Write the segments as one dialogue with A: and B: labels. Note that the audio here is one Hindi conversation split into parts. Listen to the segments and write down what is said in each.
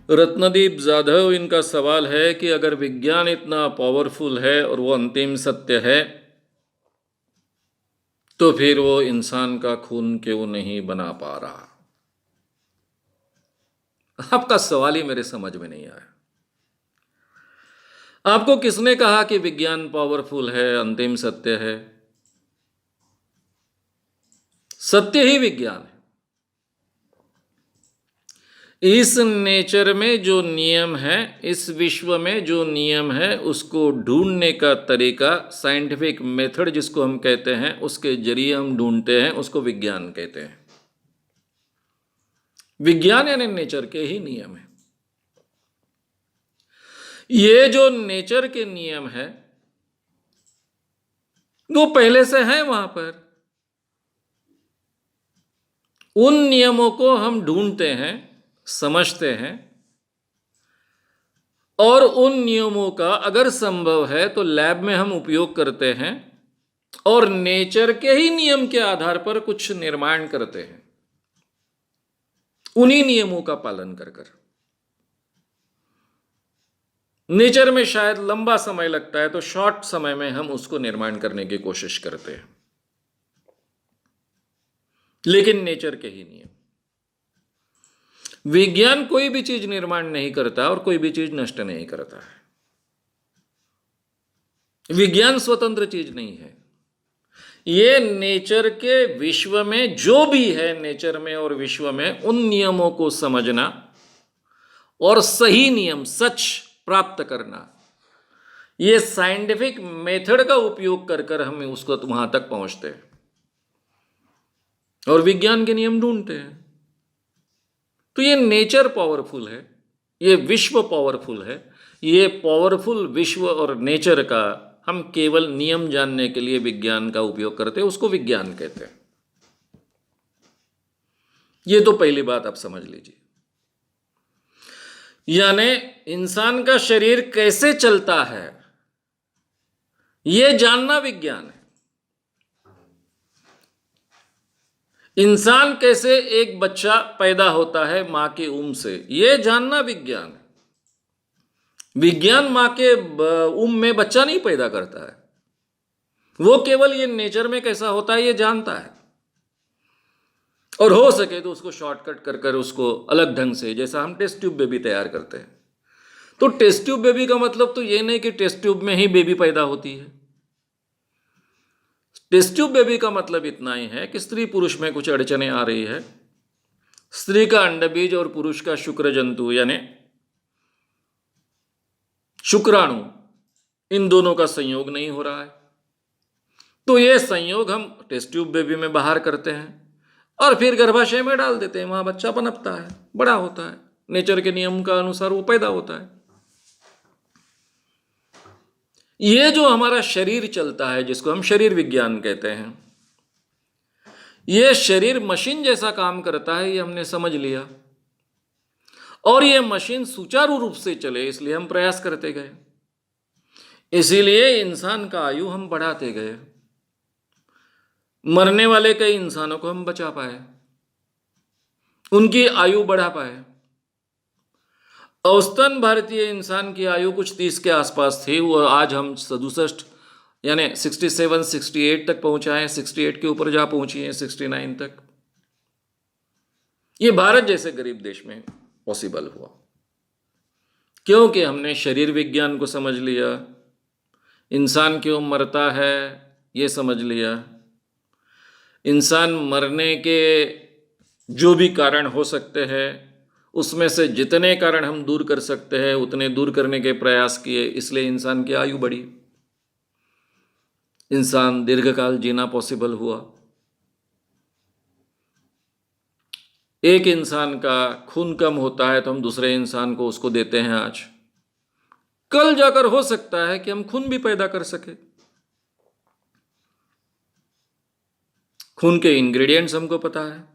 A: रत्नदीप जाधव, इनका सवाल है कि अगर विज्ञान इतना पावरफुल है और वो अंतिम सत्य है, तो फिर वो इंसान का खून क्यों नहीं बना पा रहा। आपका सवाल ही मेरे समझ में नहीं आया। आपको किसने कहा कि विज्ञान पावरफुल है, अंतिम सत्य है? सत्य ही विज्ञान है। इस नेचर में जो नियम है, इस विश्व में जो नियम है, उसको ढूंढने का तरीका, साइंटिफिक मेथड जिसको हम कहते हैं, उसके जरिए हम ढूंढते हैं, उसको विज्ञान कहते हैं। विज्ञान यानी नेचर के ही नियम है। ये जो नेचर के नियम है वो पहले से है वहां पर। उन नियमों को हम ढूंढते हैं, समझते हैं, और उन नियमों का अगर संभव है तो लैब में हम उपयोग करते हैं और नेचर के ही नियम के आधार पर कुछ निर्माण करते हैं, उन्हीं नियमों का पालन कर कर। नेचर में शायद लंबा समय लगता है, तो शॉर्ट समय में हम उसको निर्माण करने की कोशिश करते हैं, लेकिन नेचर के ही नियम। विज्ञान कोई भी चीज निर्माण नहीं करता और कोई भी चीज नष्ट नहीं करता है। विज्ञान स्वतंत्र चीज नहीं है। ये नेचर के विश्व में जो भी है, नेचर में और विश्व में, उन नियमों को समझना और सही नियम, सच प्राप्त करना, ये साइंटिफिक मेथड का उपयोग कर कर हम उसको वहां तक पहुंचते हैं और विज्ञान के नियम ढूंढते हैं। तो ये नेचर पावरफुल है, ये विश्व पावरफुल है। ये पावरफुल विश्व और नेचर का हम केवल नियम जानने के लिए विज्ञान का उपयोग करते हैं, उसको विज्ञान कहते हैं। ये तो पहली बात आप समझ लीजिए। यानी इंसान का शरीर कैसे चलता है, यह जानना विज्ञान है। इंसान कैसे एक बच्चा पैदा होता है मां के उम्र से, यह जानना विज्ञान है। विज्ञान मां के उम्र में बच्चा नहीं पैदा करता है, वो केवल ये नेचर में कैसा होता है ये जानता है, और हो सके तो उसको शॉर्टकट कर कर उसको अलग ढंग से, जैसा हम टेस्ट ट्यूब बेबी तैयार करते हैं। तो टेस्ट ट्यूब बेबी का मतलब तो ये नहीं कि टेस्ट ट्यूब में ही बेबी पैदा होती है। टेस्ट ट्यूब बेबी का मतलब इतना ही है कि स्त्री पुरुष में कुछ अड़चने आ रही है, स्त्री का अंडबीज और पुरुष का शुक्र जंतु यानी शुक्राणु, इन दोनों का संयोग नहीं हो रहा है। तो ये संयोग हम टेस्ट ट्यूब बेबी में बाहर करते हैं और फिर गर्भाशय में डाल देते हैं, वहां बच्चा पनपता है, बड़ा होता है, नेचर के नियम का अनुसार वो पैदा होता है। ये जो हमारा शरीर चलता है, जिसको हम शरीर विज्ञान कहते हैं, ये शरीर मशीन जैसा काम करता है, ये हमने समझ लिया। और ये मशीन सुचारू रूप से चले इसलिए हम प्रयास करते गए, इसीलिए इंसान का आयु हम बढ़ाते गए, मरने वाले कई इंसानों को हम बचा पाए, उनकी आयु बढ़ा पाए। औसतन भारतीय इंसान की आयु कुछ 30 के आसपास थी, वो आज हम 67 यानी 67 68 तक पहुंचा है, 68 के ऊपर जा पहुंची है, 69 तक। ये भारत जैसे गरीब देश में पॉसिबल हुआ क्योंकि हमने शरीर विज्ञान को समझ लिया, इंसान क्यों मरता है ये समझ लिया, इंसान मरने के जो भी कारण हो सकते हैं उसमें से जितने कारण हम दूर कर सकते हैं उतने दूर करने के प्रयास किए, इसलिए इंसान की आयु बढ़ी, इंसान दीर्घकाल जीना पॉसिबल हुआ। एक इंसान का खून कम होता है तो हम दूसरे इंसान को उसको देते हैं आज, कल जाकर हो सकता है कि हम खून भी पैदा कर सके। खून के इंग्रेडिएंट्स हमको पता है,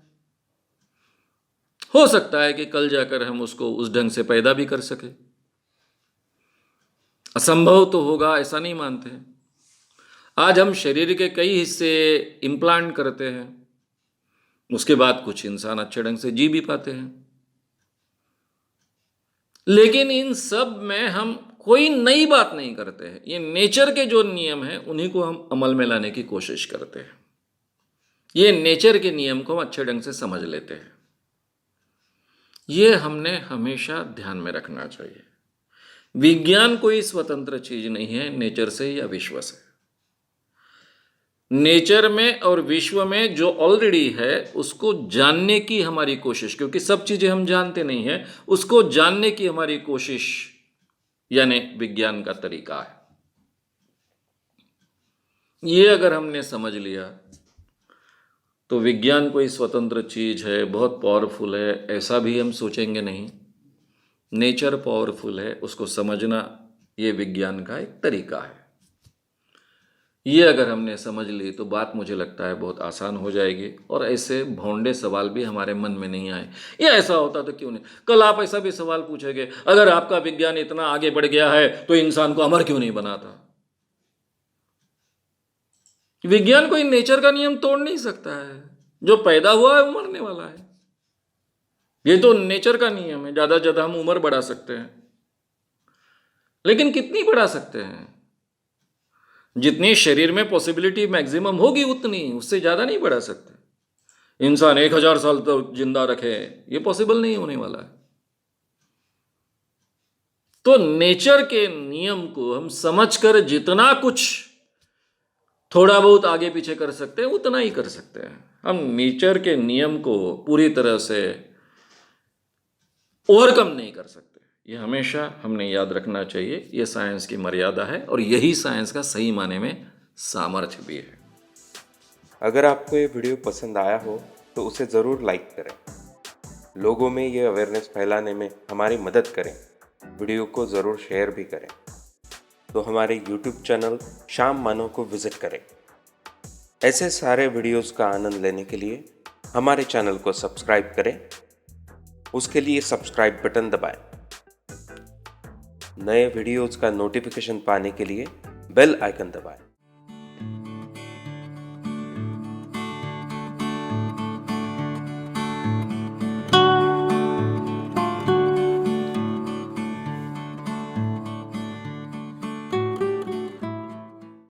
A: हो सकता है कि कल जाकर हम उसको उस ढंग से पैदा भी कर सके। असंभव तो होगा ऐसा नहीं मानते हैं। आज हम शरीर के कई हिस्से इम्प्लांट करते हैं, उसके बाद कुछ इंसान अच्छे ढंग से जी भी पाते हैं। लेकिन इन सब में हम कोई नई बात नहीं करते हैं। ये नेचर के जो नियम हैं उन्हीं को हम अमल में लाने की कोशिश करते हैं। ये नेचर के नियम को हम अच्छे ढंग से समझ लेते हैं। ये हमने हमेशा ध्यान में रखना चाहिए। विज्ञान कोई स्वतंत्र चीज नहीं है नेचर से या विश्व से। नेचर में और विश्व में जो ऑलरेडी है उसको जानने की हमारी कोशिश, क्योंकि सब चीजें हम जानते नहीं हैं, उसको जानने की हमारी कोशिश यानी विज्ञान का तरीका है। ये अगर हमने समझ लिया तो विज्ञान कोई स्वतंत्र चीज है, बहुत पावरफुल है, ऐसा भी हम सोचेंगे नहीं। नेचर पावरफुल है, उसको समझना ये विज्ञान का एक तरीका है। ये अगर हमने समझ ली तो बात मुझे लगता है बहुत आसान हो जाएगी और ऐसे भौंडे सवाल भी हमारे मन में नहीं आए। ये ऐसा होता तो क्यों नहीं। कल आप ऐसा भी सवाल पूछेंगे, अगर आपका विज्ञान इतना आगे बढ़ गया है तो इंसान को अमर क्यों नहीं बनाता। विज्ञान कोई नेचर का नियम तोड़ नहीं सकता है। जो पैदा हुआ है वो मरने वाला है। ये तो नेचर का नियम है। ज्यादा से ज्यादा हम उम्र बढ़ा सकते हैं, लेकिन कितनी बढ़ा सकते हैं। जितनी शरीर में पॉसिबिलिटी मैक्सिमम होगी उतनी, उससे ज्यादा नहीं बढ़ा सकते। इंसान 1000 साल तक जिंदा रखे, ये पॉसिबल नहीं होने वाला है। तो नेचर के नियम को हम समझकर जितना कुछ थोड़ा बहुत आगे पीछे कर सकते हैं उतना ही कर सकते हैं। हम नेचर के नियम को पूरी तरह से ओवरकम नहीं कर सकते। ये हमेशा हमने याद रखना चाहिए। ये साइंस की मर्यादा है और यही साइंस का सही माने में सामर्थ्य भी है।
B: अगर आपको ये वीडियो पसंद आया हो तो उसे ज़रूर लाइक करें। लोगों में ये अवेयरनेस फैलाने में हमारी मदद करें। वीडियो को ज़रूर शेयर भी करें। तो हमारे YouTube चैनल शाम मानो को विज़िट करें। ऐसे सारे वीडियोस का आनंद लेने के लिए हमारे चैनल को सब्सक्राइब करें। उसके लिए सब्सक्राइब बटन दबाएं। नए वीडियोस का नोटिफिकेशन पाने के लिए बेल आइकन दबाएं।